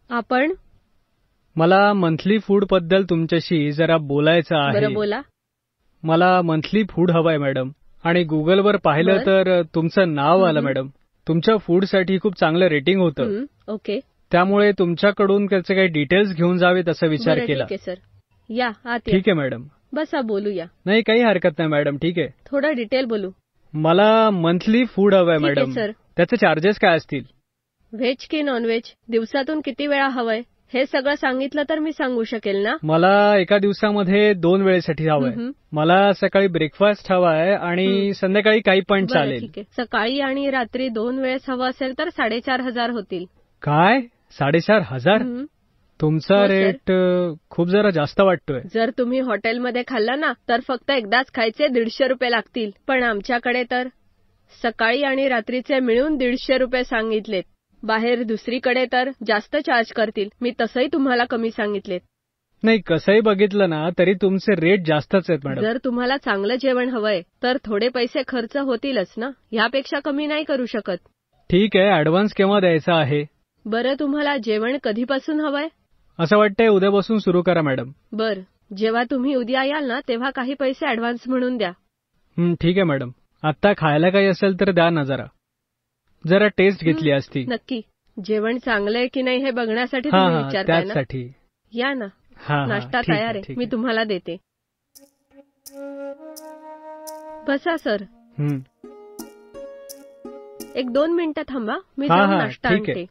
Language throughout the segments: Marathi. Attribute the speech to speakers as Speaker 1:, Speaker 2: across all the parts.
Speaker 1: आपण
Speaker 2: मला मंथली फूड बद्दल तुमच्याशी जरा बोलायचं आहे.
Speaker 1: बरं बोला.
Speaker 2: मला मंथली फूड हवंय मॅडम आणि गुगलवर पाहिलं तर तुमचं नाव आलं मॅडम. तुमच्या फूडसाठी खूप चांगलं रेटिंग होतं.
Speaker 1: ओके.
Speaker 2: त्यामुळे तुमच्याकडून त्याचे काही डिटेल्स घेऊन जावेत असा विचार केला.
Speaker 1: ठीक आहे सर. या आत या.
Speaker 2: ठीक आहे मॅडम.
Speaker 1: बसा बोलूया.
Speaker 2: नाही काही हरकत नाही मॅडम. ठीक आहे.
Speaker 1: थोडा डिटेल बोलू.
Speaker 2: मला मंथली फूड हवंय मॅडम.
Speaker 1: सर.
Speaker 2: त्याचे चार्जेस काय असतील?
Speaker 1: व्हेज की नॉनव्हेज, दिवसातून किती वेळा हवंय हे सगळं सांगितलं तर मी सांगू शकेल ना.
Speaker 2: मला एका दिवसामध्ये 2 वेळेसाठी हवंय. मला सकाळी ब्रेकफास्ट हवाय आणि संध्याकाळी काही पण चालेल.
Speaker 1: ठीक आहे. सकाळी आणि रात्री 2 वेळेस हवं असेल तर 4,500 होतील.
Speaker 2: काय 4,500? तुमचा रेट खूप जरा जास्त वाटतोय.
Speaker 1: जर तुम्ही हॉटेलमध्ये खाल्ला ना तर फक्त एकदाच खायचे 150 रुपये लागतील. पण आमच्याकडे तर सकाळी आणि रात्रीचे मिळून 150 रुपये सांगितलेत. बाहेर दुसरीकडे तर जास्त चार्ज करतील. मी तसंही तुम्हाला कमी सांगितलेत.
Speaker 2: नाही कसंही बघितलं ना तरी तुमचे रेट जास्तच आहेत मॅडम.
Speaker 1: जर तुम्हाला चांगलं जेवण हवंय तर थोडे पैसे खर्च होतीलच ना. ह्यापेक्षा कमी नाही करू शकत.
Speaker 2: ठीक आहे. ऍडव्हान्स केव्हा द्यायचा आहे?
Speaker 1: बरं तुम्हाला जेवण कधीपासून हवंय?
Speaker 2: असं वाटतंय उद्यापासून सुरू करा मॅडम.
Speaker 1: बरं जेव्हा तुम्ही उद्या याल ना तेव्हा काही पैसे ऍडव्हान्स म्हणून द्या.
Speaker 2: ठीक आहे मॅडम. आता खायला काही असेल तर द्या ना जरा टेस्ट घेतली असती.
Speaker 1: नक्की. जेवण चांगलंय की नाही हे बघण्यासाठी तुम्ही विचारताय ना.
Speaker 2: त्यासाठी
Speaker 1: या ना. नाश्ता तयार आहे. मी तुम्हाला देते. बसा सर. 1-2 मिनिटं थांबा. मी जाऊन नाश्ता आणते.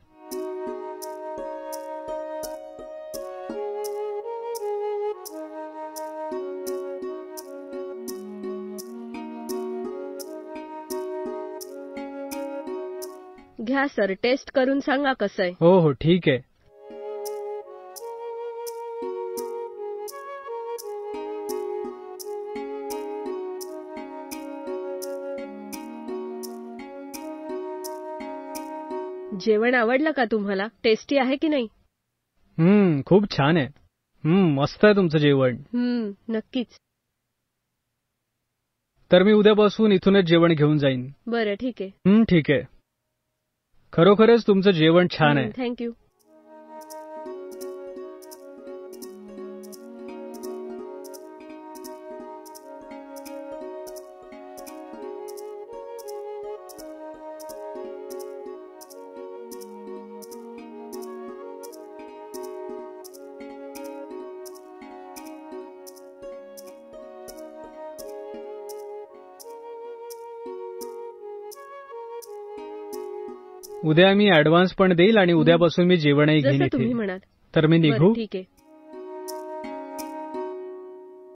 Speaker 1: घ्या सर. टेस्ट करून सांगा कसं आहे.
Speaker 2: हो ठीक आहे.
Speaker 1: जेवण आवडलं का तुम्हाला? टेस्टी आहे की नाही?
Speaker 2: खूप छान आहे. मस्त आहे तुमचं जेवण.
Speaker 1: नक्कीच.
Speaker 2: तर मी उद्यापासून इथूनच जेवण घेऊन जाईन.
Speaker 1: बरं ठीक आहे.
Speaker 2: ठीक आहे. खरोखरच तुमचं जेवण छान आहे.
Speaker 1: थँक्यू.
Speaker 2: उद्या मी ऍडव्हान्स पण देईल आणि उद्यापासून मी जेवणही घेईन
Speaker 1: जसं तुम्ही
Speaker 2: इथे.
Speaker 1: म्हणाल.
Speaker 2: तर मी निघू?
Speaker 1: ठीक आहे.